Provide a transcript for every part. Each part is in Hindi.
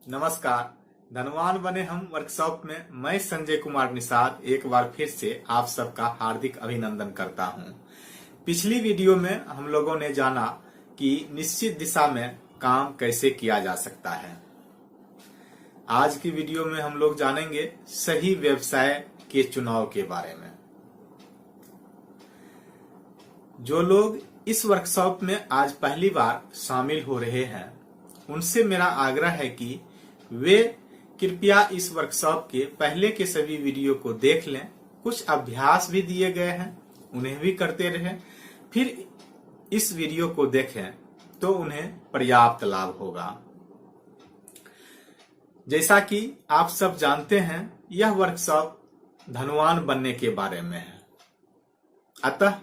नमस्कार। धनवान बने हम वर्कशॉप में मैं संजय कुमार निषाद एक बार फिर से आप सबका हार्दिक अभिनंदन करता हूं। पिछली वीडियो में हम लोगों ने जाना कि निश्चित दिशा में काम कैसे किया जा सकता है। आज की वीडियो में हम लोग जानेंगे सही व्यवसाय के चुनाव के बारे में। जो लोग इस वर्कशॉप में आज पहली बार शामिल हो रहे हैं उनसे मेरा आग्रह है कि वे कृपया इस वर्कशॉप के पहले के सभी वीडियो को देख लें। कुछ अभ्यास भी दिए गए हैं, उन्हें भी करते रहें, फिर इस वीडियो को देखें तो उन्हें पर्याप्त लाभ होगा। जैसा कि आप सब जानते हैं, यह वर्कशॉप धनवान बनने के बारे में है। अतः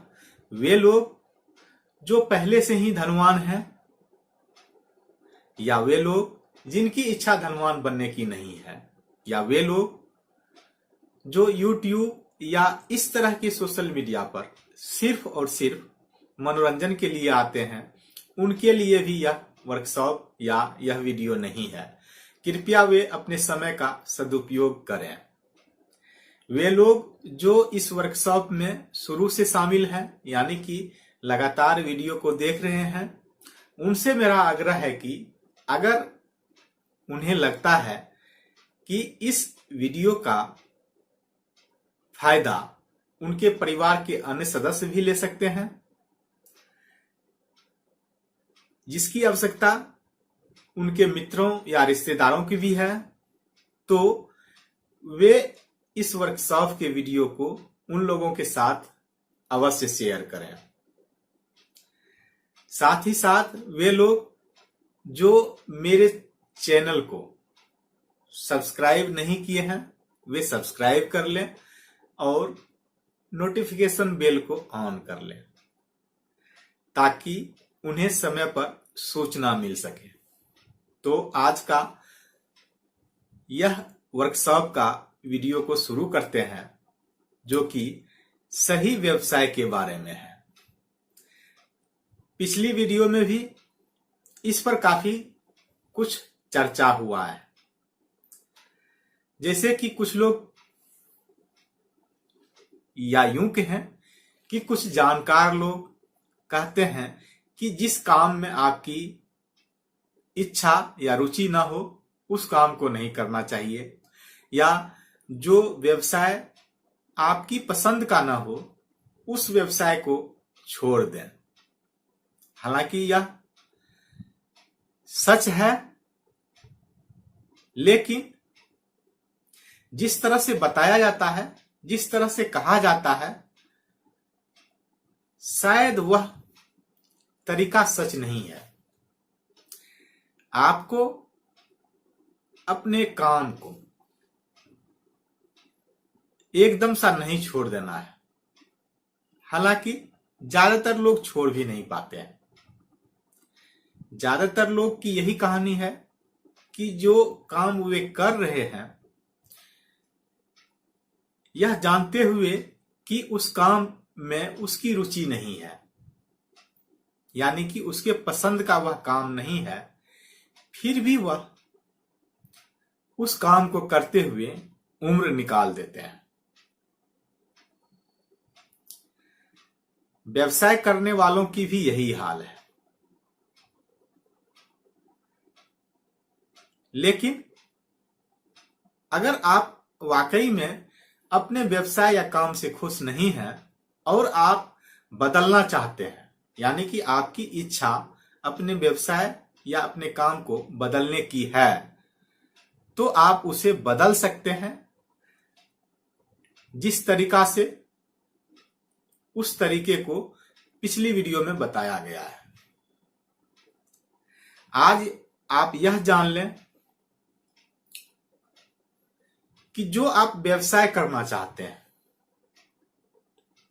वे लोग जो पहले से ही धनवान हैं या वे लोग जिनकी इच्छा धनवान बनने की नहीं है या वे लोग जो YouTube या इस तरह की सोशल मीडिया पर सिर्फ और सिर्फ मनोरंजन के लिए आते हैं, उनके लिए भी यह वर्कशॉप या यह वीडियो नहीं है। कृपया वे अपने समय का सदुपयोग करें। वे लोग जो इस वर्कशॉप में शुरू से शामिल हैं यानी कि लगातार वीडियो को देख रहे हैं, उनसे मेरा आग्रह है कि अगर उन्हें लगता है कि इस वीडियो का फायदा उनके परिवार के अन्य सदस्य भी ले सकते हैं, जिसकी आवश्यकता उनके मित्रों या रिश्तेदारों की भी है, तो वे इस वर्कशॉप के वीडियो को उन लोगों के साथ अवश्य शेयर करें। साथ ही साथ वे लोग जो मेरे चैनल को सब्सक्राइब नहीं किए हैं वे सब्सक्राइब कर लें और नोटिफिकेशन बेल को ऑन कर लें ताकि उन्हें समय पर सूचना मिल सके। तो आज का यह वर्कशॉप का वीडियो को शुरू करते हैं, जो कि सही व्यवसाय के बारे में है। पिछली वीडियो में भी इस पर काफी कुछ चर्चा हुआ है। जैसे कि कुछ लोग या यूं कहें कि कुछ जानकार लोग कहते हैं कि जिस काम में आपकी इच्छा या रुचि ना हो उस काम को नहीं करना चाहिए, या जो व्यवसाय आपकी पसंद का ना हो उस व्यवसाय को छोड़ दें। हालांकि यह सच है, लेकिन जिस तरह से बताया जाता है, जिस तरह से कहा जाता है, शायद वह तरीका सच नहीं है। आपको अपने काम को एकदम सा नहीं छोड़ देना है। हालांकि ज्यादातर लोग छोड़ भी नहीं पाते हैं। ज्यादातर लोग की यही कहानी है कि जो काम वे कर रहे हैं, यह जानते हुए कि उस काम में उसकी रुचि नहीं है, यानी कि उसके पसंद का वह काम नहीं है, फिर भी वह उस काम को करते हुए उम्र निकाल देते हैं। व्यवसाय करने वालों की भी यही हाल है। लेकिन अगर आप वाकई में अपने व्यवसाय या काम से खुश नहीं हैं और आप बदलना चाहते हैं, यानी कि आपकी इच्छा अपने व्यवसाय या अपने काम को बदलने की है, तो आप उसे बदल सकते हैं जिस तरीका से उस तरीके को पिछली वीडियो में बताया गया है। आज आप यह जान लें कि जो आप व्यवसाय करना चाहते हैं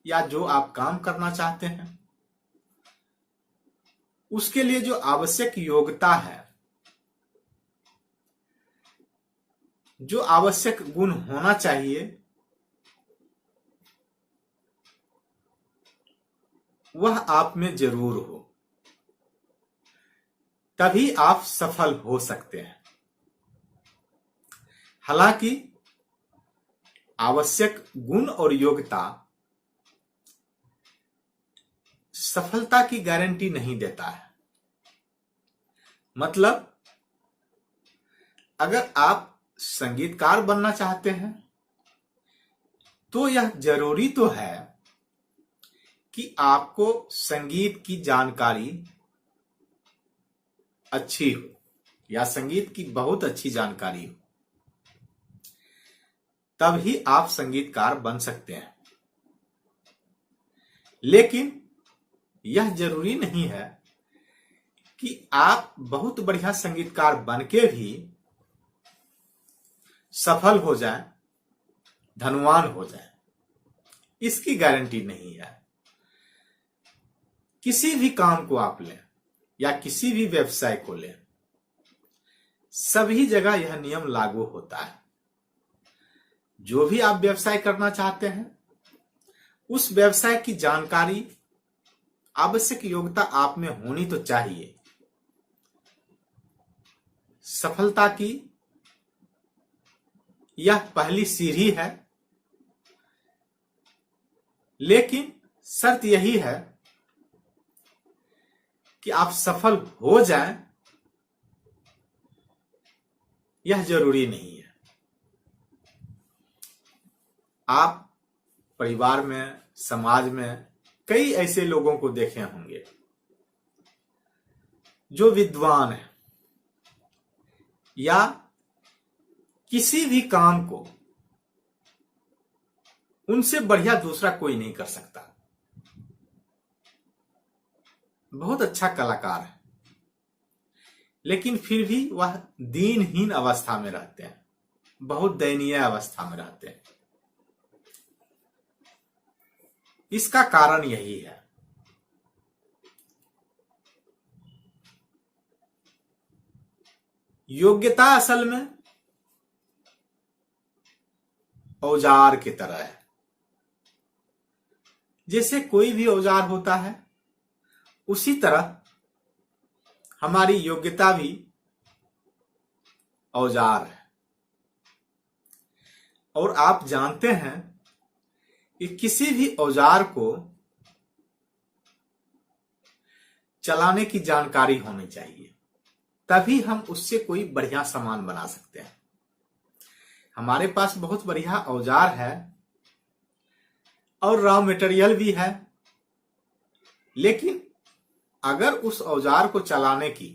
या जो आप काम करना चाहते हैं, उसके लिए जो आवश्यक योग्यता है, जो आवश्यक गुण होना चाहिए, वह आप में जरूर हो। तभी आप सफल हो सकते हैं। हालांकि आवश्यक गुण और योग्यता सफलता की गारंटी नहीं देता है। मतलब अगर आप संगीतकार बनना चाहते हैं तो यह जरूरी तो है कि आपको संगीत की जानकारी अच्छी हो या संगीत की बहुत अच्छी जानकारी हो, तभी आप संगीतकार बन सकते हैं। लेकिन यह जरूरी नहीं है कि आप बहुत बढ़िया संगीतकार बनके भी सफल हो जाएं, धनवान हो जाएं, इसकी गारंटी नहीं है। किसी भी काम को आप लें या किसी भी व्यवसाय को लें, सभी जगह यह नियम लागू होता है। जो भी आप व्यवसाय करना चाहते हैं, उस व्यवसाय की जानकारी, आवश्यक योग्यता आप में होनी तो चाहिए। सफलता की यह पहली सीढ़ी है, लेकिन शर्त यही है कि आप सफल हो जाएं, यह जरूरी नहीं है। आप परिवार में, समाज में कई ऐसे लोगों को देखे होंगे जो विद्वान हैं या किसी भी काम को उनसे बढ़िया दूसरा कोई नहीं कर सकता। बहुत अच्छा कलाकार है, लेकिन फिर भी वह दीनहीन अवस्था में रहते हैं, बहुत दयनीय अवस्था में रहते हैं। इसका कारण यही है। योग्यता असल में औजार की तरह है। जैसे कोई भी औजार होता है, उसी तरह हमारी योग्यता भी औजार है। और आप जानते हैं कि किसी भी औजार को चलाने की जानकारी होनी चाहिए, तभी हम उससे कोई बढ़िया सामान बना सकते हैं। हमारे पास बहुत बढ़िया औजार है और रॉ मटेरियल भी है, लेकिन अगर उस औजार को चलाने की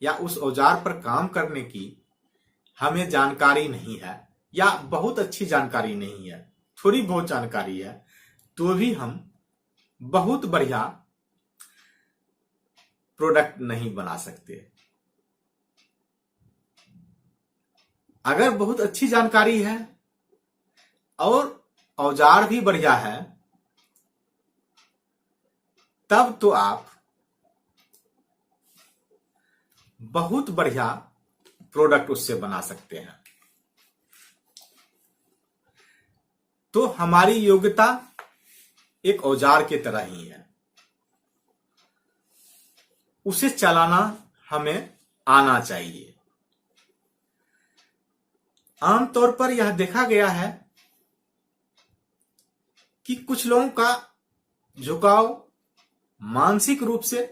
या उस औजार पर काम करने की हमें जानकारी नहीं है या बहुत अच्छी जानकारी नहीं है, थोड़ी बहुत जानकारी है, तो भी हम बहुत बढ़िया प्रोडक्ट नहीं बना सकते। अगर बहुत अच्छी जानकारी है और औजार भी बढ़िया है, तब तो आप बहुत बढ़िया प्रोडक्ट उससे बना सकते हैं। तो हमारी योग्यता एक औजार के तरह ही है, उसे चलाना हमें आना चाहिए। आमतौर पर यह देखा गया है कि कुछ लोगों का झुकाव मानसिक रूप से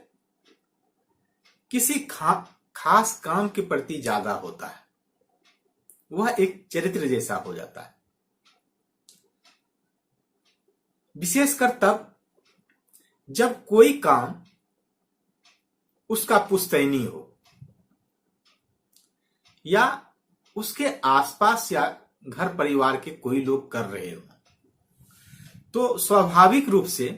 किसी खास काम के प्रति ज्यादा होता है। वह एक चरित्र जैसा हो जाता है, विशेषकर तब जब कोई काम उसका पुश्तैनी हो या उसके आसपास या घर परिवार के कोई लोग कर रहे हो, तो स्वाभाविक रूप से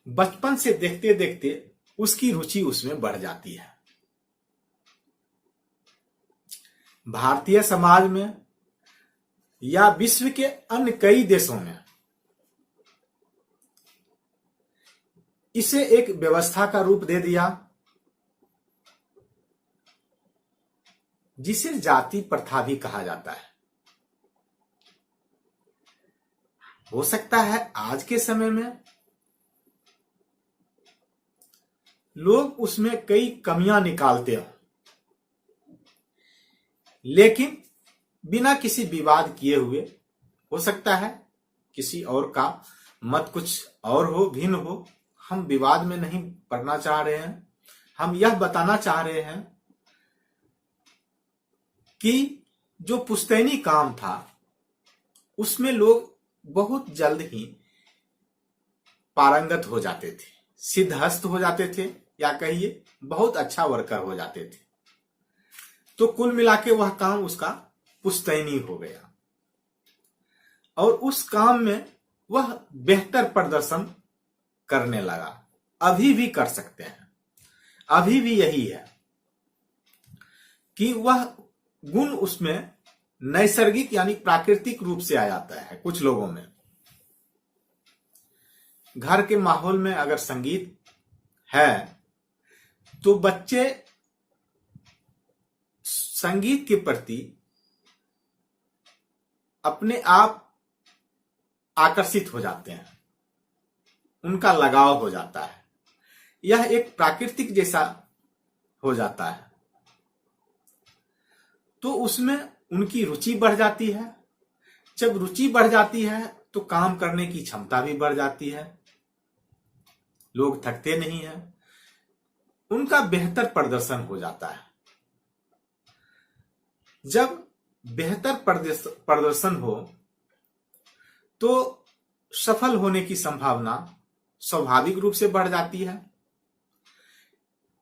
बचपन से देखते देखते उसकी रुचि उसमें बढ़ जाती है। भारतीय समाज में या विश्व के अन्य कई देशों में इसे एक व्यवस्था का रूप दे दिया, जिसे जाति प्रथा भी कहा जाता है। हो सकता है आज के समय में लोग उसमें कई कमियां निकालते हो, लेकिन बिना किसी विवाद किए हुए। हो सकता है किसी और का मत कुछ और हो, भिन्न हो। हम विवाद में नहीं पड़ना चाह रहे हैं। हम यह बताना चाह रहे हैं कि जो पुश्तैनी काम था उसमें लोग बहुत जल्द ही पारंगत हो जाते थे, सिद्धहस्त हो जाते थे, या कहिए बहुत अच्छा वर्कर हो जाते थे। तो कुल मिला के वह काम उसका पुश्तैनी हो गया और उस काम में वह बेहतर प्रदर्शन करने लगा। अभी भी कर सकते हैं, अभी भी यही है कि वह गुण उसमें नैसर्गिक यानी प्राकृतिक रूप से आ जाता है। कुछ लोगों में घर के माहौल में अगर संगीत है तो बच्चे संगीत के प्रति अपने आप आकर्षित हो जाते हैं, उनका लगाव हो जाता है। यह एक प्राकृतिक जैसा हो जाता है, तो उसमें उनकी रुचि बढ़ जाती है। जब रुचि बढ़ जाती है तो काम करने की क्षमता भी बढ़ जाती है, लोग थकते नहीं हैं, उनका बेहतर प्रदर्शन हो जाता है। जब बेहतर प्रदर्शन हो तो सफल होने की संभावना स्वाभाविक रूप से बढ़ जाती है।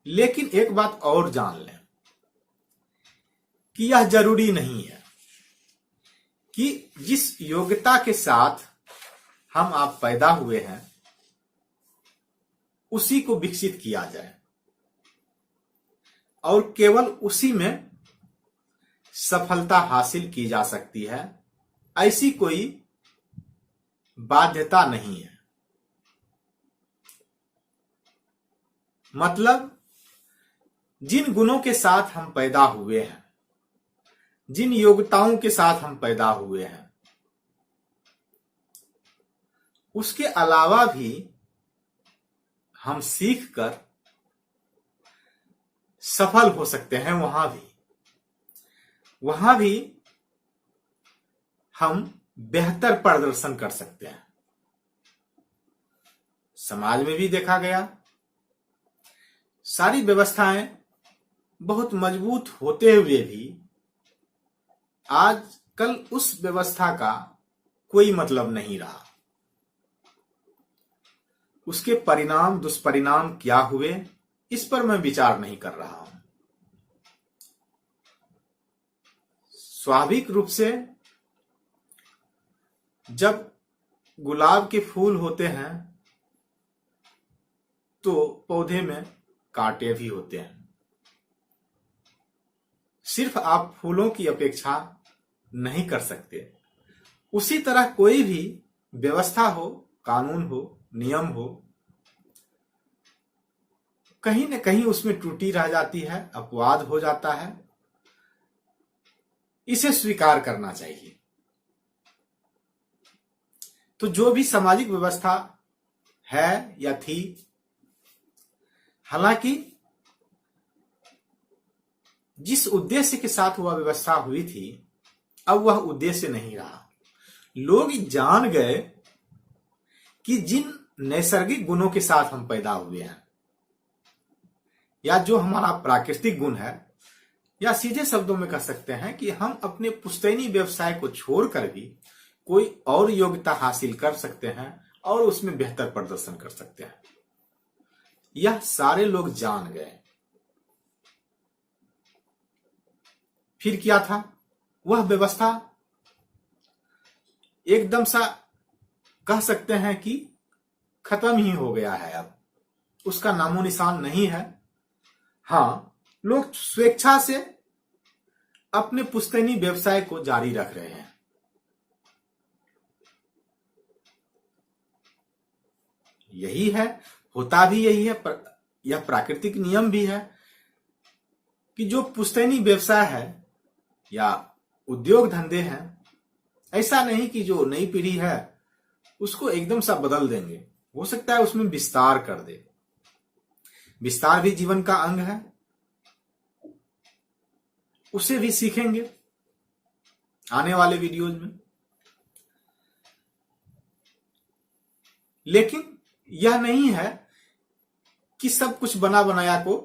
लेकिन एक बात और जान लें कि यह जरूरी नहीं है कि जिस योग्यता के साथ हम आप पैदा हुए हैं उसी को विकसित किया जाए और केवल उसी में सफलता हासिल की जा सकती है, ऐसी कोई बाध्यता नहीं है। मतलब जिन गुणों के साथ हम पैदा हुए हैं, जिन योग्यताओं के साथ हम पैदा हुए हैं, उसके अलावा भी हम सीख कर सफल हो सकते हैं। वहां भी हम बेहतर प्रदर्शन कर सकते हैं। समाज में भी देखा गया, सारी व्यवस्थाएं बहुत मजबूत होते हुए भी आजकल उस व्यवस्था का कोई मतलब नहीं रहा। उसके परिणाम दुष्परिणाम क्या हुए, इस पर मैं विचार नहीं कर रहा हूं। स्वाभाविक रूप से जब गुलाब के फूल होते हैं तो पौधे में कांटे भी होते हैं। सिर्फ आप फूलों की अपेक्षा नहीं कर सकते। उसी तरह कोई भी व्यवस्था हो, कानून हो, नियम हो, कहीं न कहीं उसमें त्रुटि रह जाती है, अपवाद हो जाता है। इसे स्वीकार करना चाहिए। तो जो भी सामाजिक व्यवस्था है या थी, हालांकि जिस उद्देश्य के साथ वह व्यवस्था हुई थी, अब वह उद्देश्य नहीं रहा। लोग जान गए कि जिन नैसर्गिक गुणों के साथ हम पैदा हुए हैं या जो हमारा प्राकृतिक गुण है, या सीधे शब्दों में कह सकते हैं कि हम अपने पुश्तैनी व्यवसाय को छोड़कर भी कोई और योग्यता हासिल कर सकते हैं और उसमें बेहतर प्रदर्शन कर सकते हैं। यह सारे लोग जान गए। फिर क्या था? वह व्यवस्था एकदम सा कह सकते हैं कि खत्म ही हो गया है। अब उसका नामो निशान नहीं है। हाँ, लोग स्वेच्छा से अपने पुश्तैनी व्यवसाय को जारी रख रहे हैं। यही है, होता भी यही है। यह प्राकृतिक नियम भी है कि जो पुश्तैनी व्यवसाय है या उद्योग धंधे हैं, ऐसा नहीं कि जो नई पीढ़ी है उसको एकदम सा बदल देंगे। हो सकता है उसमें विस्तार कर दे। विस्तार भी जीवन का अंग है, उसे भी सीखेंगे। आने वाले वीडियोज में। लेकिन यह नहीं है कि सब कुछ बना बनाया को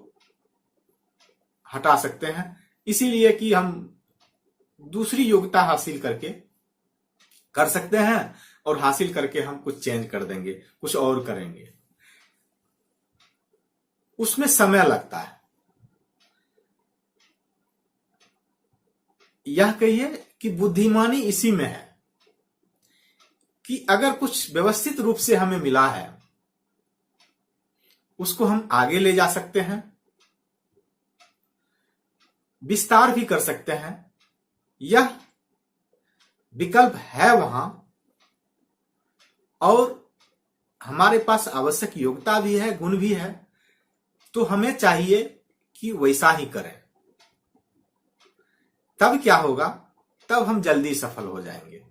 हटा सकते हैं, इसीलिए कि हम दूसरी योग्यता हासिल करके कर सकते हैं और हासिल करके हम कुछ चेंज कर देंगे, कुछ और करेंगे। उसमें समय लगता है। यह कहिए कि बुद्धिमानी इसी में है कि अगर कुछ व्यवस्थित रूप से हमें मिला है उसको हम आगे ले जा सकते हैं, विस्तार भी कर सकते हैं। यह विकल्प है वहां और हमारे पास आवश्यक योग्यता भी है, गुण भी है, तो हमें चाहिए कि वैसा ही करें। तब क्या होगा, तब हम जल्दी सफल हो जाएंगे।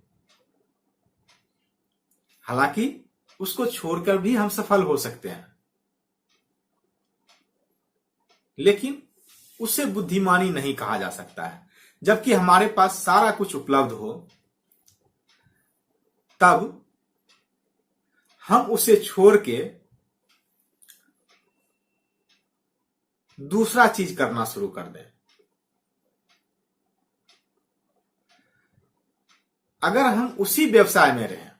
हालांकि उसको छोड़कर भी हम सफल हो सकते हैं, लेकिन उसे बुद्धिमानी नहीं कहा जा सकता है। जबकि हमारे पास सारा कुछ उपलब्ध हो तब हम उसे छोड़ के दूसरा चीज करना शुरू कर दें। अगर हम उसी व्यवसाय में रहें,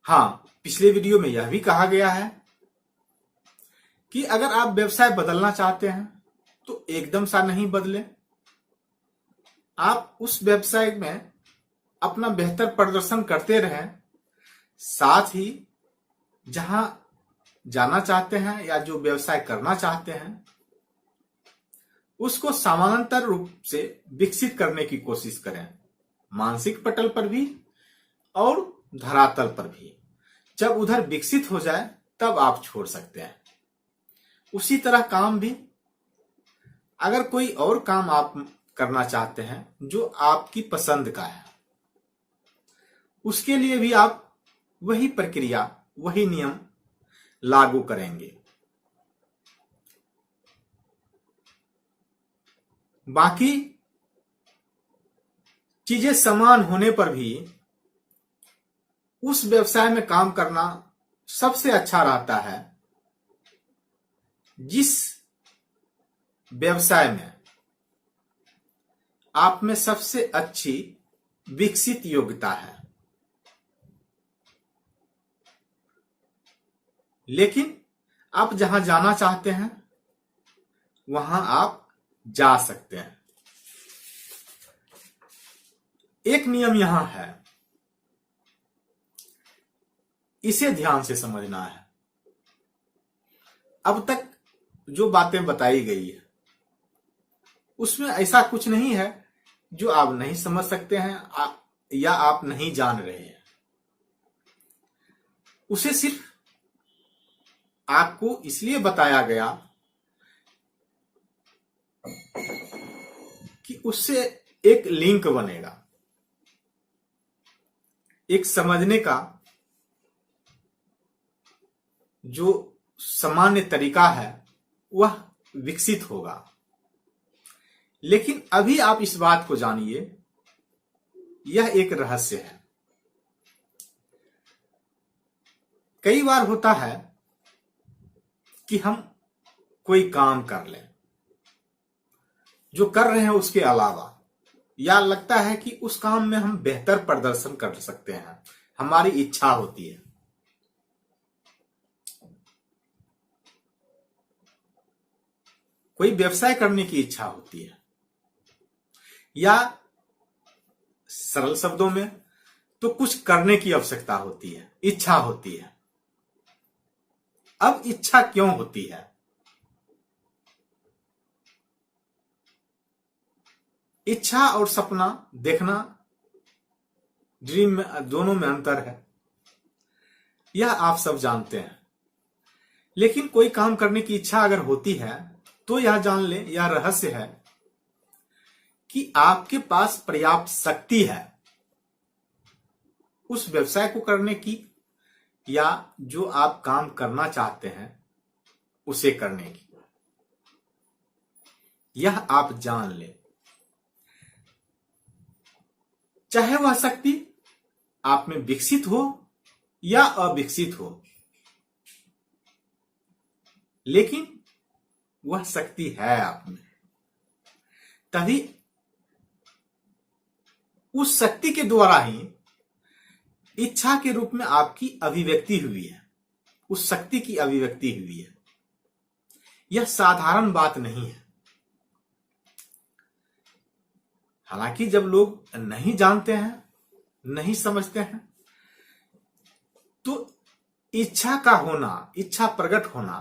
हां, पिछले वीडियो में यह भी कहा गया है कि अगर आप व्यवसाय बदलना चाहते हैं तो एकदम सा नहीं बदले। आप उस व्यवसाय में अपना बेहतर प्रदर्शन करते रहें, साथ ही जहां जाना चाहते हैं या जो व्यवसाय करना चाहते हैं उसको समानांतर रूप से विकसित करने की कोशिश करें, मानसिक पटल पर भी और धरातल पर भी। जब उधर विकसित हो जाए तब आप छोड़ सकते हैं। उसी तरह काम भी, अगर कोई और काम आप करना चाहते हैं जो आपकी पसंद का है, उसके लिए भी आप वही प्रक्रिया, वही नियम लागू करेंगे। बाकी चीजें समान होने पर भी उस व्यवसाय में काम करना सबसे अच्छा रहता है जिस व्यवसाय में आप में सबसे अच्छी विकसित योग्यता है। लेकिन आप जहां जाना चाहते हैं वहां आप जा सकते हैं। एक नियम यहां है, इसे ध्यान से समझना है। अब तक जो बातें बताई गई है उसमें ऐसा कुछ नहीं है जो आप नहीं समझ सकते हैं या आप नहीं जान रहे हैं। उसे सिर्फ आपको इसलिए बताया गया कि उससे एक लिंक बनेगा, एक समझने का जो सामान्य तरीका है वह विकसित होगा। लेकिन अभी आप इस बात को जानिए, यह एक रहस्य है। कई बार होता है कि हम कोई काम कर लें, जो कर रहे हैं उसके अलावा, या लगता है कि उस काम में हम बेहतर प्रदर्शन कर सकते हैं, हमारी इच्छा होती है। कोई व्यवसाय करने की इच्छा होती है, या सरल शब्दों में तो कुछ करने की आवश्यकता होती है, इच्छा होती है। अब इच्छा क्यों होती है? इच्छा और सपना देखना, ड्रीम में, दोनों में अंतर है, यह आप सब जानते हैं। लेकिन कोई काम करने की इच्छा अगर होती है तो यह जान ले, यह रहस्य है कि आपके पास पर्याप्त शक्ति है उस व्यवसाय को करने की, या जो आप काम करना चाहते हैं उसे करने की। यह आप जान लें। चाहे वह शक्ति आप में विकसित हो या अविकसित हो, लेकिन वह शक्ति है आप में। तभी उस शक्ति के द्वारा ही इच्छा के रूप में आपकी अभिव्यक्ति हुई है, उस शक्ति की अभिव्यक्ति हुई है। यह साधारण बात नहीं है। हालांकि जब लोग नहीं जानते हैं, नहीं समझते हैं, तो इच्छा का होना, इच्छा प्रकट होना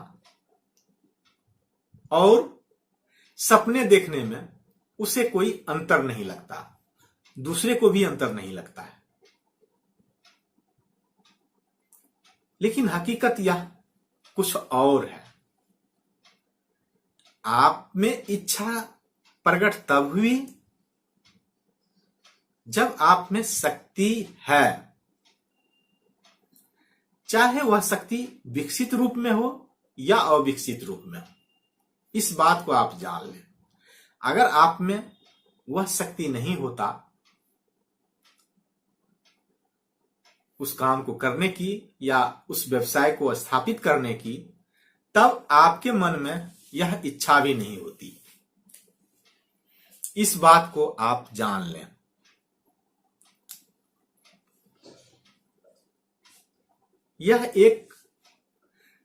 और सपने देखने में उसे कोई अंतर नहीं लगता, दूसरे को भी अंतर नहीं लगता है। लेकिन हकीकत यह कुछ और है। आप में इच्छा प्रकट तब हुई जब आप में शक्ति है, चाहे वह शक्ति विकसित रूप में हो या अविकसित रूप में हो। इस बात को आप जान लें। अगर आप में वह शक्ति नहीं होता उस काम को करने की या उस व्यवसाय को स्थापित करने की, तब आपके मन में यह इच्छा भी नहीं होती। इस बात को आप जान लें। यह एक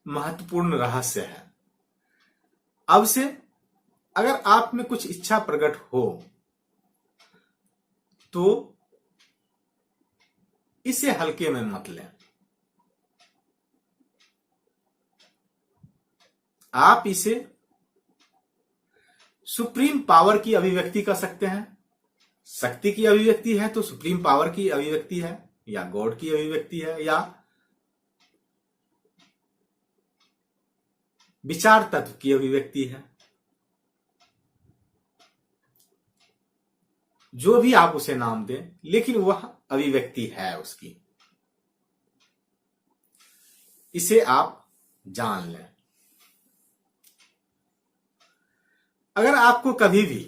महत्वपूर्ण रहस्य है। अब से अगर आप में कुछ इच्छा प्रकट हो तो इसे हल्के में मत लें। आप इसे सुप्रीम पावर की अभिव्यक्ति कर सकते हैं। शक्ति की अभिव्यक्ति है तो सुप्रीम पावर की अभिव्यक्ति है, या गॉड की अभिव्यक्ति है, या विचार तत्व की अभिव्यक्ति है। जो भी आप उसे नाम दें, लेकिन वह अभिव्यक्ति है उसकी। इसे आप जान लें। अगर आपको कभी भी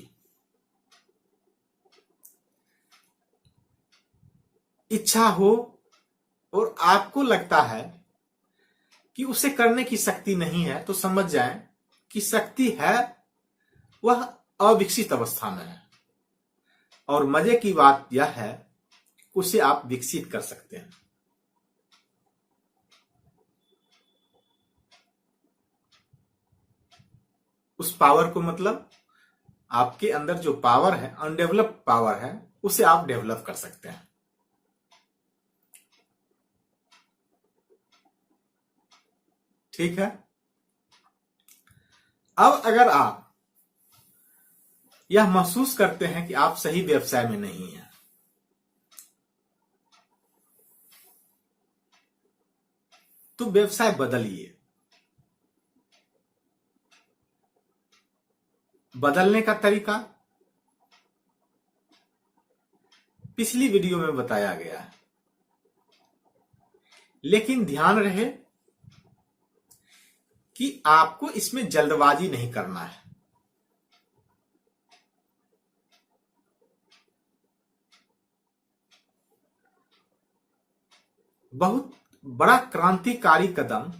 इच्छा हो और आपको लगता है कि उसे करने की शक्ति नहीं है, तो समझ जाएं कि शक्ति है, वह अविकसित अवस्था में है। और मजे की बात यह है, उसे आप विकसित कर सकते हैं। उस पावर को, मतलब आपके अंदर जो पावर है, अनडेवलप्ड पावर है, उसे आप डेवलप कर सकते हैं। ठीक है। अब अगर आप यह महसूस करते हैं कि आप सही व्यवसाय में नहीं हैं, तो व्यवसाय बदलिए। बदलने का तरीका पिछली वीडियो में बताया गया है, लेकिन ध्यान रहे कि आपको इसमें जल्दबाजी नहीं करना है। बहुत बड़ा क्रांतिकारी कदम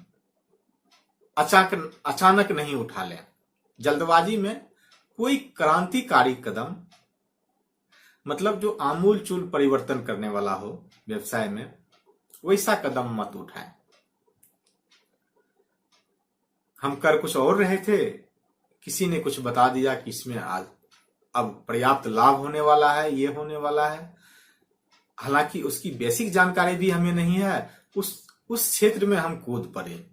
अचानक नहीं उठा लें। जल्दबाजी में कोई क्रांतिकारी कदम, मतलब जो आमूल चूल परिवर्तन करने वाला हो व्यवसाय में, वैसा कदम मत उठाएं। हम कर कुछ और रहे थे, किसी ने कुछ बता दिया कि इसमें आज अब पर्याप्त लाभ होने वाला है, ये होने वाला है। हालांकि उसकी बेसिक जानकारी भी हमें नहीं है, उस क्षेत्र में हम कूद पड़े।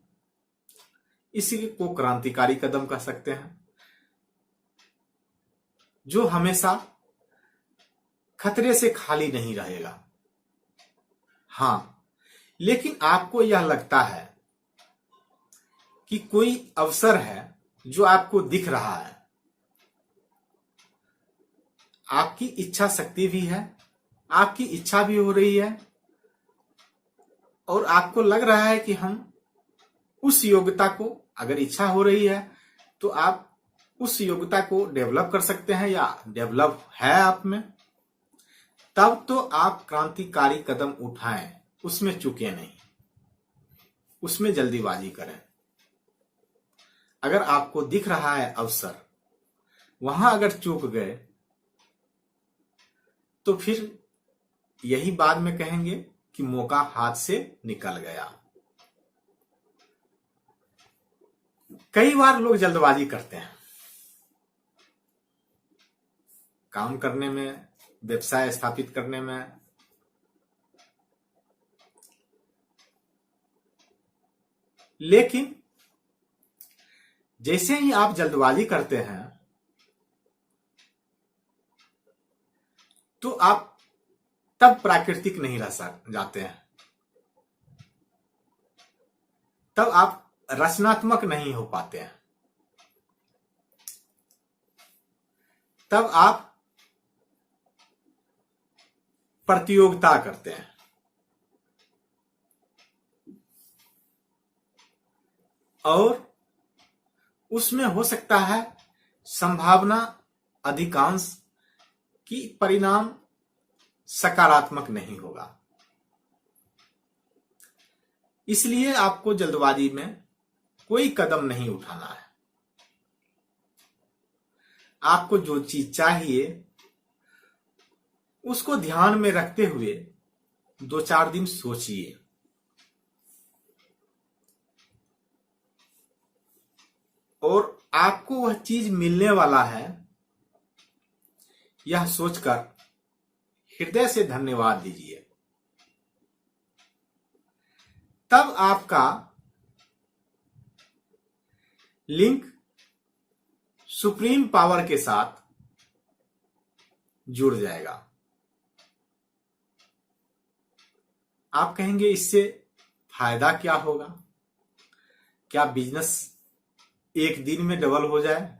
इसी को क्रांतिकारी कदम कह सकते हैं, जो हमेशा खतरे से खाली नहीं रहेगा। हां, लेकिन आपको यह लगता है कि कोई अवसर है जो आपको दिख रहा है, आपकी इच्छा शक्ति भी है, आपकी इच्छा भी हो रही है, और आपको लग रहा है कि हम उस योग्यता को, अगर इच्छा हो रही है तो आप उस योग्यता को डेवलप कर सकते हैं, या डेवलप है आप में। तब तो आप क्रांतिकारी कदम उठाएं, उसमें चूके नहीं, उसमें जल्दीबाजी करें। अगर आपको दिख रहा है अवसर, वहां अगर चूक गए तो फिर यही बाद में कहेंगे कि मौका हाथ से निकल गया। कई बार लोग जल्दबाजी करते हैं काम करने में, व्यवसाय स्थापित करने में। लेकिन जैसे ही आप जल्दबाजी करते हैं तो आप तब प्राकृतिक नहीं रह जाते हैं, तब आप रचनात्मक नहीं हो पाते हैं, तब आप प्रतियोगिता करते हैं। और उसमें हो सकता है संभावना अधिकांश कि परिणाम सकारात्मक नहीं होगा। इसलिए आपको जल्दबाजी में कोई कदम नहीं उठाना है। आपको जो चीज चाहिए उसको ध्यान में रखते हुए 2-4 दिन सोचिए, और आपको वह चीज मिलने वाला है यह सोचकर हृदय से धन्यवाद दीजिए। तब आपका लिंक सुप्रीम पावर के साथ जुड़ जाएगा। आप कहेंगे इससे फायदा क्या होगा? क्या बिजनेस एक दिन में डबल हो जाए?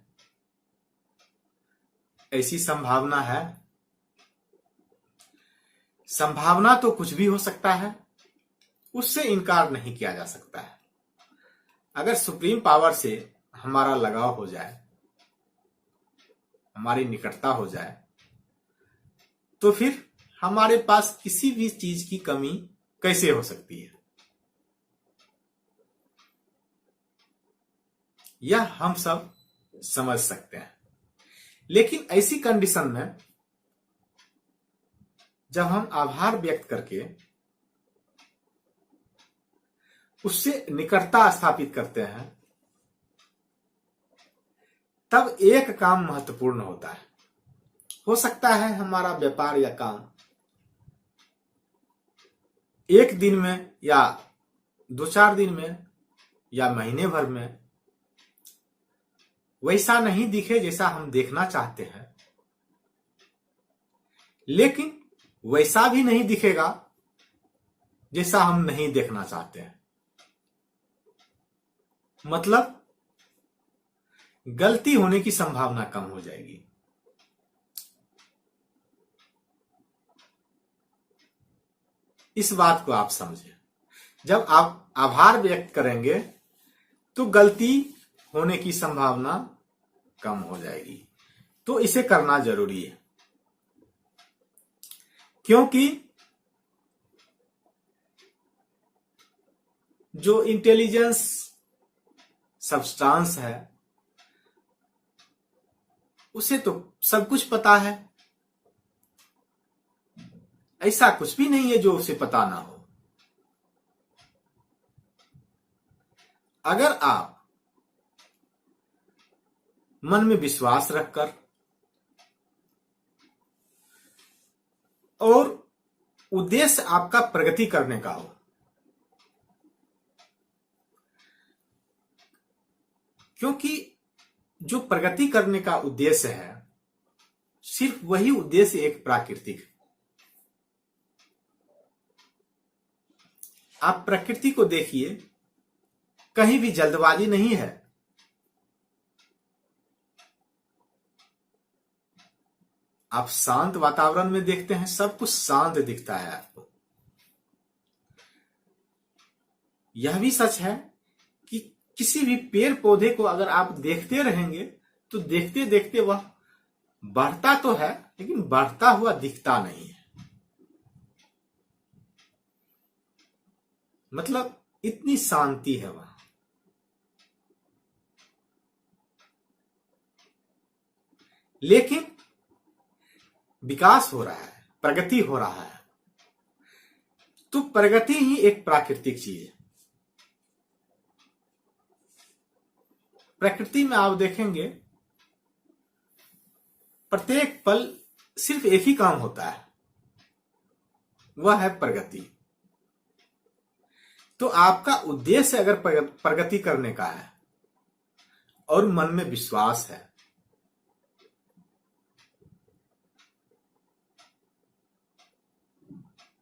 ऐसी संभावना है? संभावना तो कुछ भी हो सकता है, उससे इनकार नहीं किया जा सकता है। अगर सुप्रीम पावर से हमारा लगाव हो जाए, हमारी निकटता हो जाए, तो फिर हमारे पास किसी भी चीज की कमी कैसे हो सकती है? यह हम सब समझ सकते हैं। लेकिन ऐसी कंडीशन में जब हम आभार व्यक्त करके उससे निकटता स्थापित करते हैं, तब एक काम महत्वपूर्ण होता है। हो सकता है हमारा व्यापार या काम एक दिन में या 2-4 दिन में या महीने भर में वैसा नहीं दिखे जैसा हम देखना चाहते हैं, लेकिन वैसा भी नहीं दिखेगा जैसा हम नहीं देखना चाहते हैं। मतलब गलती होने की संभावना कम हो जाएगी। इस बात को आप समझें। जब आप आभार व्यक्त करेंगे तो गलती होने की संभावना कम हो जाएगी। तो इसे करना जरूरी है, क्योंकि जो इंटेलिजेंस सब्सटेंस है उसे तो सब कुछ पता है। ऐसा कुछ भी नहीं है जो उसे पता ना हो। अगर आप मन में विश्वास रखकर और उद्देश्य आपका प्रगति करने का हो, क्योंकि जो प्रगति करने का उद्देश्य है सिर्फ वही उद्देश्य एक प्राकृतिक है। आप प्रकृति को देखिए, कहीं भी जल्दबाजी नहीं है। आप शांत वातावरण में देखते हैं, सब कुछ शांत दिखता है आपको। यह भी सच है कि किसी भी पेड़ पौधे को अगर आप देखते रहेंगे तो देखते देखते वह बढ़ता तो है, लेकिन बढ़ता हुआ दिखता नहीं है। मतलब इतनी शांति है वहां। लेकिन विकास हो रहा है, प्रगति हो रहा है, तो प्रगति ही एक प्राकृतिक चीज है। प्रकृति में आप देखेंगे प्रत्येक पल सिर्फ एक ही काम होता है, वह है प्रगति। तो आपका उद्देश्य अगर प्रगति करने का है और मन में विश्वास है,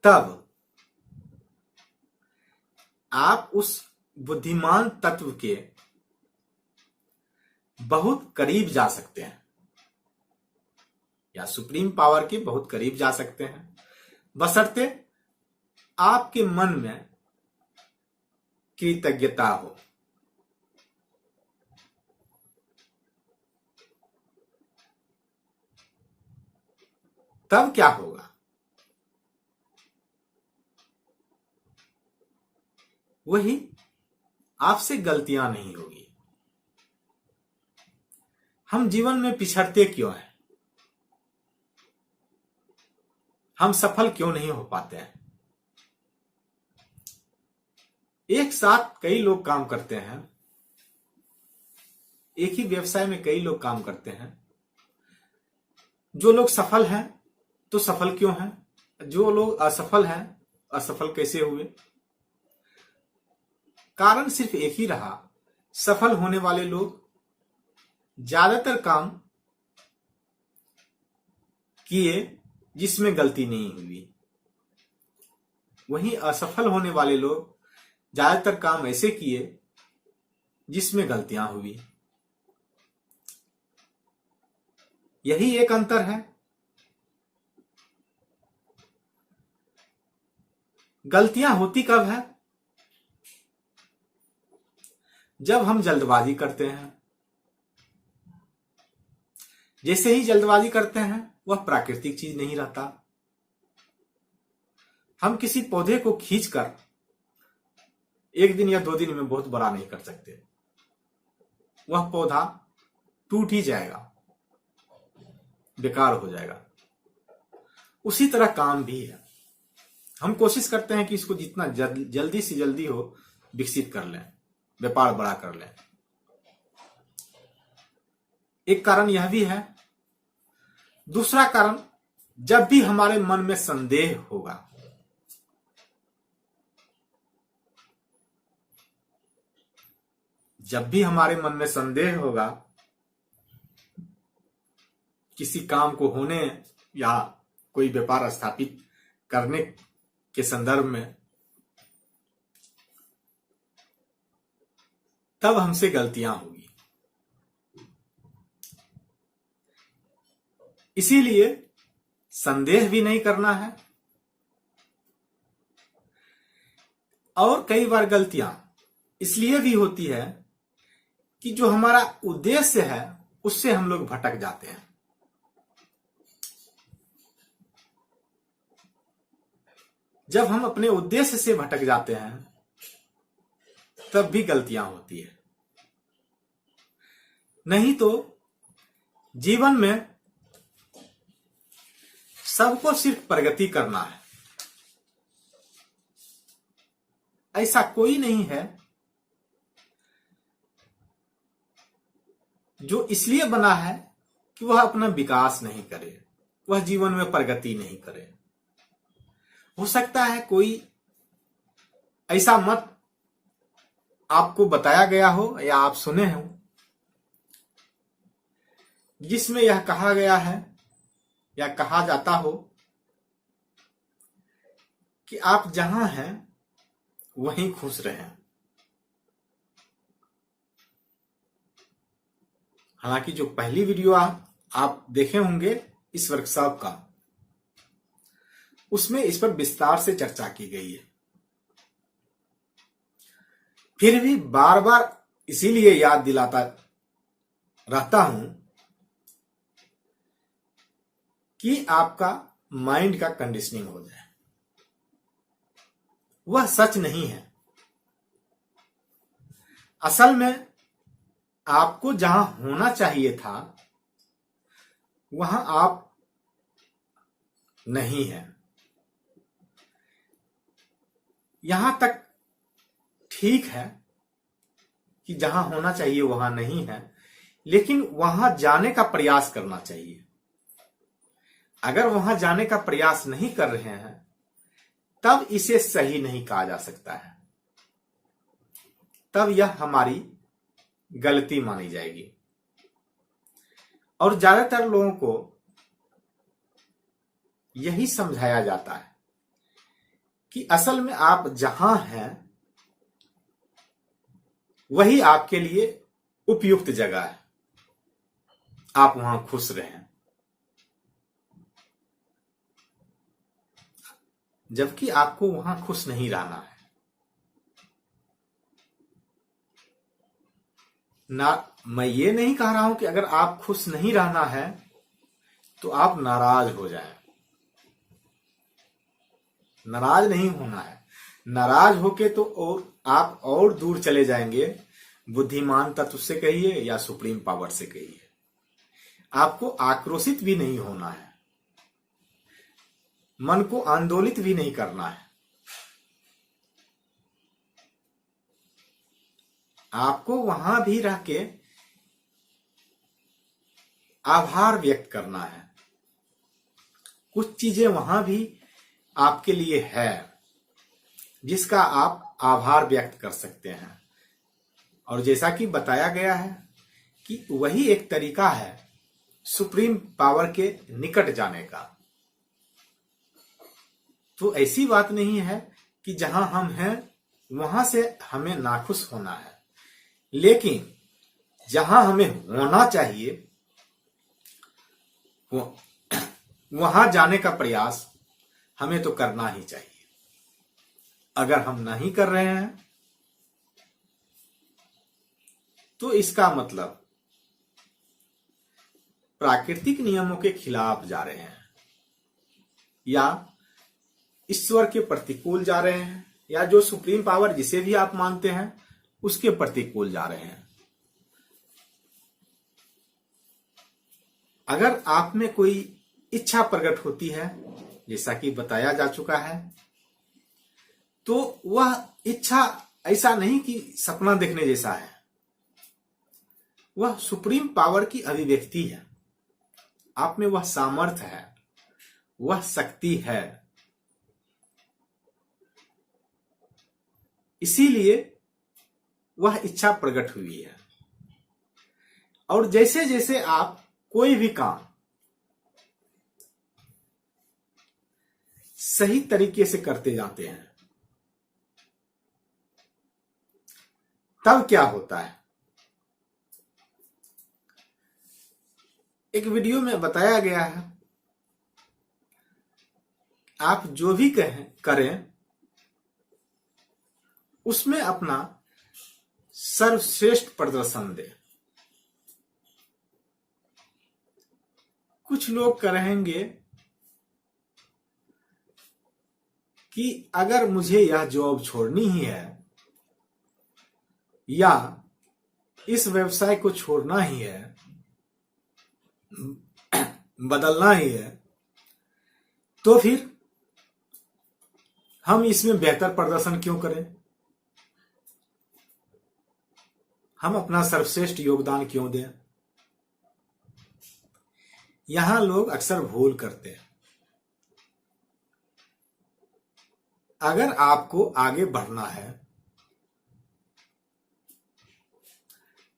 तब आप उस बुद्धिमान तत्व के बहुत करीब जा सकते हैं, या सुप्रीम पावर के बहुत करीब जा सकते हैं, बशर्ते आपके मन में कृतज्ञता हो। तब क्या होगा? वही आपसे गलतियां नहीं होगी। हम जीवन में पिछड़ते क्यों हैं? हम सफल क्यों नहीं हो पाते हैं? एक साथ कई लोग काम करते हैं, एक ही व्यवसाय में कई लोग काम करते हैं। जो लोग सफल हैं तो सफल क्यों हैं? जो लोग असफल हैं, असफल कैसे हुए? कारण सिर्फ एक ही रहा, सफल होने वाले लोग ज्यादातर काम किए जिसमें गलती नहीं हुई, वहीं असफल होने वाले लोग ज्यादातर काम ऐसे किए जिसमें गलतियां हुई। यही एक अंतर है। गलतियां होती कब है? जब हम जल्दबाजी करते हैं। जैसे ही जल्दबाजी करते हैं, वह प्राकृतिक चीज नहीं रहता। हम किसी पौधे को खींचकर एक दिन या 2 दिन में बहुत बड़ा नहीं कर सकते, वह पौधा टूट ही जाएगा, बेकार हो जाएगा। उसी तरह काम भी है। हम कोशिश करते हैं कि इसको जितना जल्दी से जल्दी हो विकसित कर लें, व्यापार बड़ा कर लें। एक कारण यह भी है। दूसरा कारण, जब भी हमारे मन में संदेह होगा, जब भी हमारे मन में संदेह होगा किसी काम को होने या कोई व्यापार स्थापित करने के संदर्भ में, तब हमसे गलतियां होगी। इसीलिए संदेह भी नहीं करना है। और कई बार गलतियां इसलिए भी होती है कि जो हमारा उद्देश्य है उससे हम लोग भटक जाते हैं। जब हम अपने उद्देश्य से भटक जाते हैं तब भी गलतियां होती है। नहीं तो जीवन में सबको सिर्फ प्रगति करना है, ऐसा कोई नहीं है जो इसलिए बना है कि वह अपना विकास नहीं करे, वह जीवन में प्रगति नहीं करे। हो सकता है कोई ऐसा मत आपको बताया गया हो या आप सुने हो जिसमें यह कहा गया है या कहा जाता हो कि आप जहां हैं वहीं खुश रहें। हालांकि जो पहली वीडियो आप देखे होंगे इस वर्कशॉप का, उसमें इस पर विस्तार से चर्चा की गई है। फिर भी बार बार इसीलिए याद दिलाता रहता हूं कि आपका माइंड का कंडीशनिंग हो जाए। वह सच नहीं है असल में आपको जहां होना चाहिए था वहां आप नहीं है। यहां तक ठीक है कि जहां होना चाहिए वहां नहीं है, लेकिन वहां जाने का प्रयास करना चाहिए। अगर वहां जाने का प्रयास नहीं कर रहे हैं तब इसे सही नहीं कहा जा सकता है, तब यह हमारी गलती मानी जाएगी। और ज्यादातर लोगों को यही समझाया जाता है कि असल में आप जहां हैं वही आपके लिए उपयुक्त जगह है, आप वहां खुश रहें। जबकि आपको वहां खुश नहीं रहना है। ना, मैं ये नहीं कह रहा हूं कि अगर आप खुश नहीं रहना है तो आप नाराज हो जाएं। नाराज नहीं होना है। नाराज होके तो आप और दूर चले जाएंगे, बुद्धिमान तत्व से कहिए या सुप्रीम पावर से कहिए। आपको आक्रोशित भी नहीं होना है, मन को आंदोलित भी नहीं करना है। आपको वहां भी रह के आभार व्यक्त करना है। कुछ चीजें वहां भी आपके लिए है जिसका आप आभार व्यक्त कर सकते हैं। और जैसा कि बताया गया है कि वही एक तरीका है सुप्रीम पावर के निकट जाने का। तो ऐसी बात नहीं है कि जहां हम हैं वहां से हमें नाखुश होना है, लेकिन जहां हमें होना चाहिए वहां जाने का प्रयास हमें तो करना ही चाहिए। अगर हम नहीं कर रहे हैं तो इसका मतलब प्राकृतिक नियमों के खिलाफ जा रहे हैं, या ईश्वर के प्रतिकूल जा रहे हैं, या जो सुप्रीम पावर जिसे भी आप मानते हैं उसके प्रतिकूल जा रहे हैं। अगर आप में कोई इच्छा प्रकट होती है, जैसा कि बताया जा चुका है, तो वह इच्छा ऐसा नहीं कि सपना देखने जैसा है, वह सुप्रीम पावर की अभिव्यक्ति है। आप में वह सामर्थ्य है, वह शक्ति है। इसीलिए वह इच्छा प्रकट हुई है। और जैसे जैसे आप कोई भी काम सही तरीके से करते जाते हैं तब क्या होता है। एक वीडियो में बताया गया है, आप जो भी करें उसमें अपना सर्वश्रेष्ठ प्रदर्शन दें। कुछ लोग कहेंगे कि अगर मुझे यह जॉब छोड़नी ही है या इस व्यवसाय को छोड़ना ही है, बदलना ही है, तो फिर हम इसमें बेहतर प्रदर्शन क्यों करें, हम अपना सर्वश्रेष्ठ योगदान क्यों दें। यहां लोग अक्सर भूल करते हैं। अगर आपको आगे बढ़ना है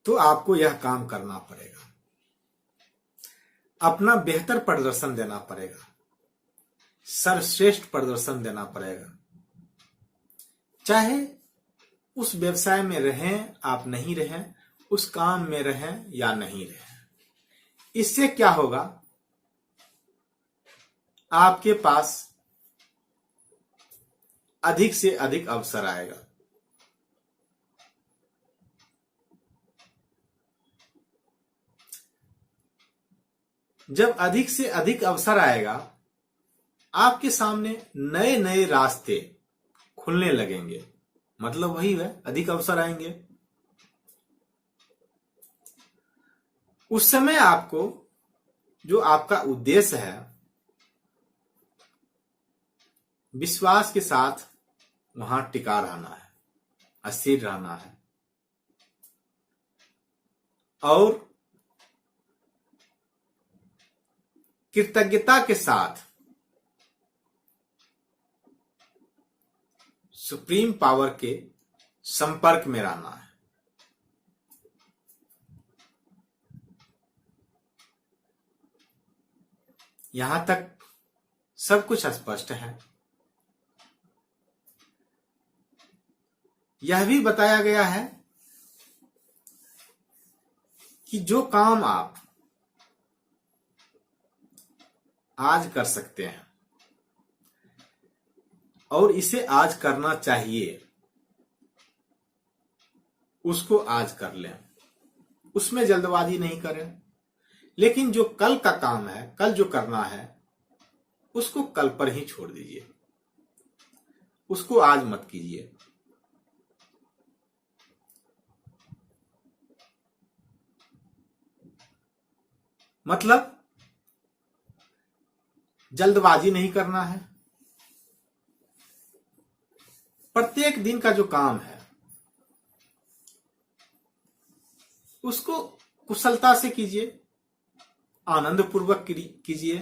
तो आपको यह काम करना पड़ेगा, अपना बेहतर प्रदर्शन देना पड़ेगा, सर्वश्रेष्ठ प्रदर्शन देना पड़ेगा। चाहे उस व्यवसाय में रहें आप नहीं रहें, उस काम में रहें या नहीं रहें। इससे क्या होगा, आपके पास अधिक से अधिक अवसर आएगा। जब अधिक से अधिक अवसर आएगा आपके सामने नए नए रास्ते खुलने लगेंगे। मतलब वही है, अधिक अवसर आएंगे उस समय आपको जो आपका उद्देश्य है विश्वास के साथ वहां टिका रहना है, स्थिर रहना है और कृतज्ञता के साथ सुप्रीम पावर के संपर्क में रहना है। यहां तक सब कुछ स्पष्ट है। यह भी बताया गया है कि जो काम आप आज कर सकते हैं और इसे आज करना चाहिए, उसको आज कर लें, उसमें जल्दबाजी नहीं करें। लेकिन जो कल का काम है, कल जो करना है, उसको कल पर ही छोड़ दीजिए, उसको आज मत कीजिए। मतलब जल्दबाजी नहीं करना है। प्रत्येक दिन का जो काम है उसको कुशलता से कीजिए, आनंद पूर्वक कीजिए।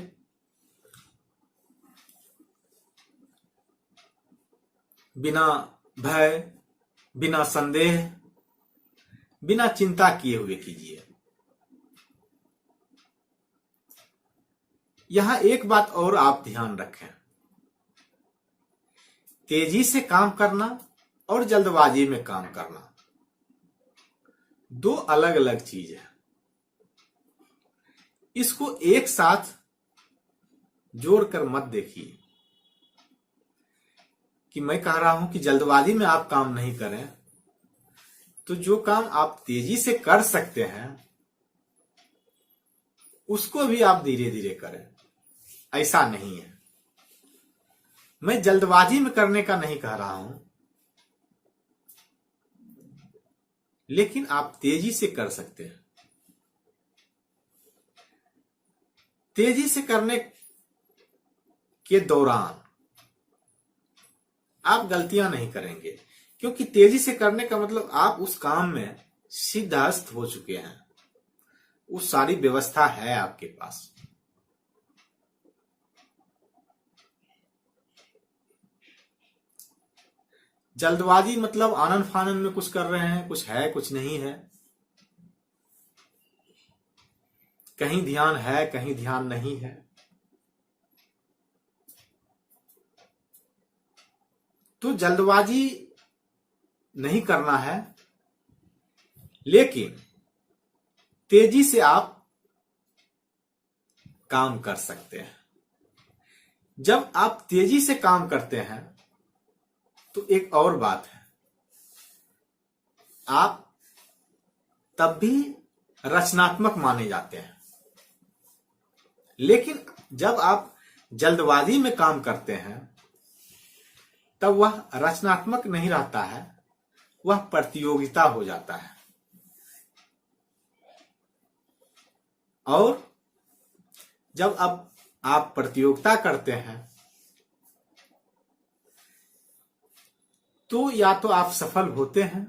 बिना भय, बिना संदेह, बिना चिंता किए हुए कीजिए। यहां एक बात और आप ध्यान रखें, तेजी से काम करना और जल्दबाजी में काम करना दो अलग अलग चीज है। इसको एक साथ जोड़कर मत देखिए कि मैं कह रहा हूं कि जल्दबाजी में आप काम नहीं करें, तो जो काम आप तेजी से कर सकते हैं उसको भी आप धीरे धीरे करें। ऐसा नहीं है। मैं जल्दबाजी में करने का नहीं कह रहा हूं, लेकिन आप तेजी से कर सकते हैं। तेजी से करने के दौरान आप गलतियां नहीं करेंगे, क्योंकि तेजी से करने का मतलब आप उस काम में सिद्धहस्त हो चुके हैं, उस सारी व्यवस्था है आपके पास। जल्दबाजी मतलब आनन फानन में कुछ कर रहे हैं, कुछ है कुछ नहीं है, कहीं ध्यान है कहीं ध्यान नहीं है। तो जल्दबाजी नहीं करना है, लेकिन तेजी से आप काम कर सकते हैं। जब आप तेजी से काम करते हैं तो एक और बात है, आप तब भी रचनात्मक माने जाते हैं। लेकिन जब आप जल्दबाजी में काम करते हैं तब वह रचनात्मक नहीं रहता है, वह प्रतियोगिता हो जाता है। और जब अब आप प्रतियोगिता करते हैं तो या तो आप सफल होते हैं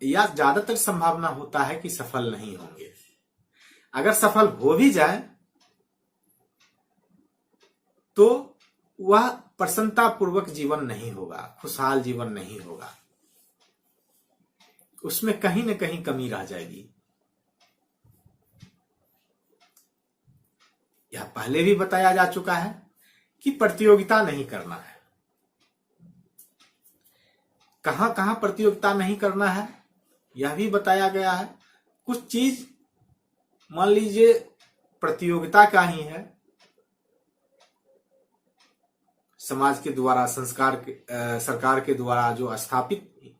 या ज्यादातर संभावना होता है कि सफल नहीं होंगे। अगर सफल हो भी जाए तो वह प्रसन्नतापूर्वक जीवन नहीं होगा, खुशहाल जीवन नहीं होगा, उसमें कहीं न कहीं कमी रह जाएगी। यह पहले भी बताया जा चुका है कि प्रतियोगिता नहीं करना है। कहां कहां प्रतियोगिता नहीं करना है यह भी बताया गया है। कुछ चीज मान लीजिए प्रतियोगिता का ही है, समाज के द्वारा, सरकार के द्वारा जो स्थापित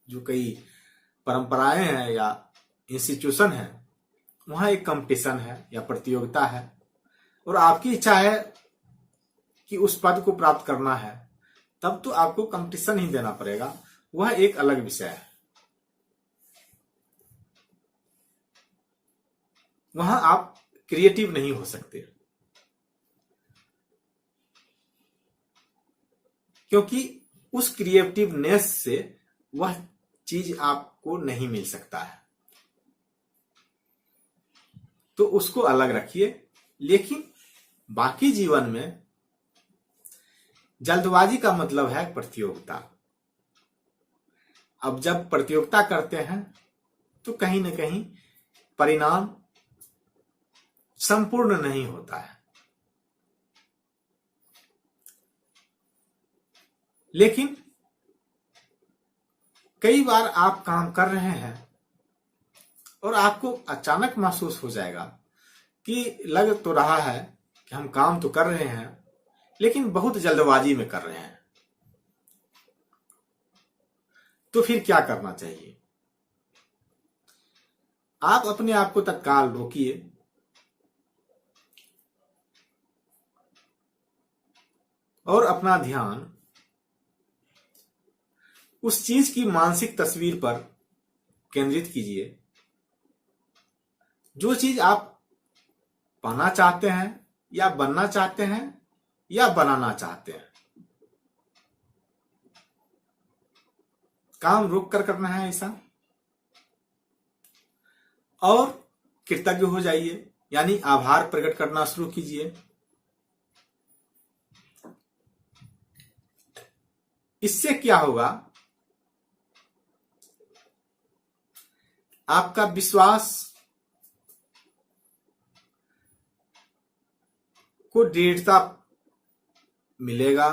जो कई परंपराएं हैं या इंस्टीट्यूशन है, वहां एक कंपटीशन है या प्रतियोगिता है और आपकी इच्छा है कि उस पद को प्राप्त करना है, तब तो आपको कंपटीशन ही देना पड़ेगा, वह एक अलग विषय है। वहां आप क्रिएटिव नहीं हो सकते, क्योंकि उस क्रिएटिवनेस से वह चीज आपको नहीं मिल सकता है। तो उसको अलग रखिए। लेकिन बाकी जीवन में जल्दबाजी का मतलब है प्रतियोगिता। अब जब प्रतियोगिता करते हैं तो कहीं ना कहीं परिणाम संपूर्ण नहीं होता है। लेकिन कई बार आप काम कर रहे हैं और आपको अचानक महसूस हो जाएगा कि लग तो रहा है कि हम काम तो कर रहे हैं लेकिन बहुत जल्दबाजी में कर रहे हैं। तो फिर क्या करना चाहिए? आप अपने आप को तत्काल रोकिए और अपना ध्यान उस चीज की मानसिक तस्वीर पर केंद्रित कीजिए जो चीज आप पाना चाहते हैं या बनना चाहते हैं या बनाना चाहते हैं। काम रोक कर करना है ऐसा, और कृतज्ञ हो जाइए, यानी आभार प्रकट करना शुरू कीजिए। इससे क्या होगा? आपका विश्वास को दृढ़ता मिलेगा।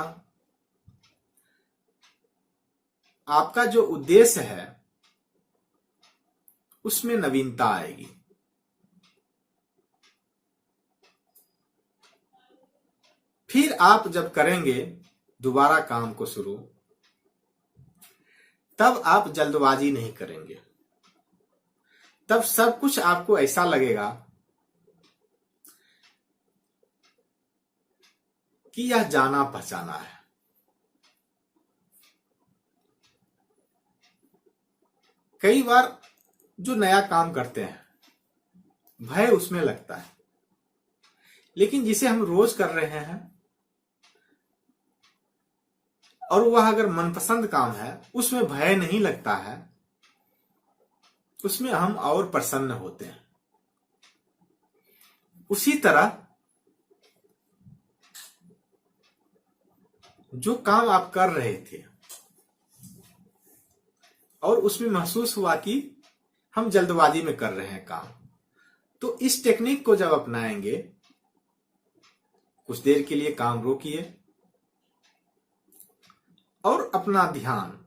आपका जो उद्देश्य है उसमें नवीनता आएगी। फिर आप जब करेंगे दोबारा काम को शुरू, तब आप जल्दबाजी नहीं करेंगे। तब सब कुछ आपको ऐसा लगेगा कि यह जाना पहचाना है। कई बार जो नया काम करते हैं भय उसमें लगता है, लेकिन जिसे हम रोज कर रहे हैं और वह अगर मनपसंद काम है उसमें भय नहीं लगता है, उसमें हम और प्रसन्न होते हैं। उसी तरह जो काम आप कर रहे थे और उसमें महसूस हुआ कि हम जल्दबाजी में कर रहे हैं काम, तो इस टेक्निक को जब अपनाएंगे, कुछ देर के लिए काम रोकिए और अपना ध्यान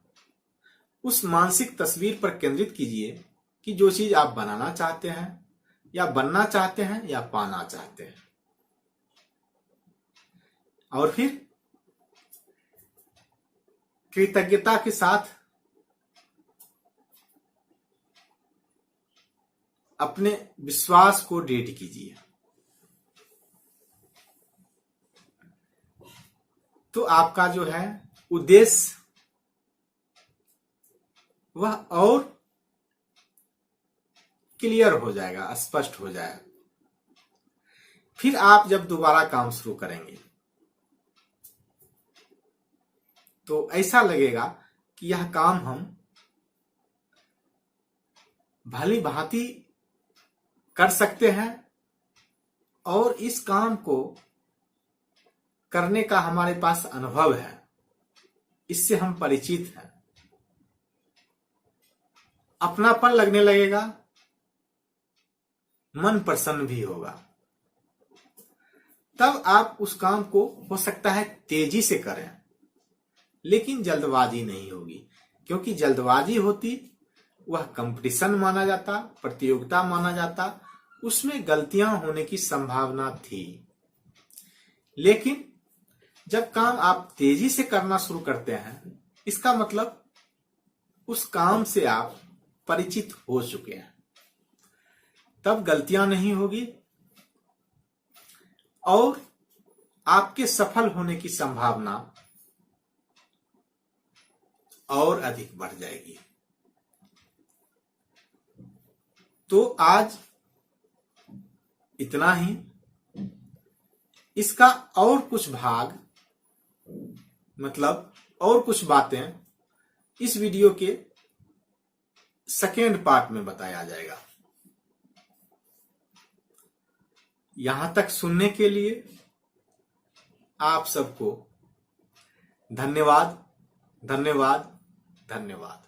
उस मानसिक तस्वीर पर केंद्रित कीजिए कि जो चीज आप बनाना चाहते हैं या बनना चाहते हैं या पाना चाहते हैं। और फिर कृतज्ञता के साथ अपने विश्वास को दृढ़ कीजिए। तो आपका जो है उद्देश्य वह और क्लियर हो जाएगा, स्पष्ट हो जाएगा। फिर आप जब दोबारा काम शुरू करेंगे तो ऐसा लगेगा कि यह काम हम भली भांति कर सकते हैं और इस काम को करने का हमारे पास अनुभव है, इससे हम परिचित हैं। अपनापन लगने लगेगा, मन प्रसन्न भी होगा। तब आप उस काम को हो सकता है तेजी से करें, लेकिन जल्दबाजी नहीं होगी, क्योंकि जल्दबाजी होती वह कंपटीशन माना जाता, प्रतियोगिता माना जाता, उसमें गलतियां होने की संभावना थी। लेकिन जब काम आप तेजी से करना शुरू करते हैं, इसका मतलब उस काम से आप परिचित हो चुके हैं, तब गलतियां नहीं होगी और आपके सफल होने की संभावना और अधिक बढ़ जाएगी। तो आज इतना ही। इसका और कुछ भाग मतलब और कुछ बातें इस वीडियो के सेकेंड पार्ट में बताया जाएगा। यहां तक सुनने के लिए आप सबको धन्यवाद, धन्यवाद, धन्यवाद।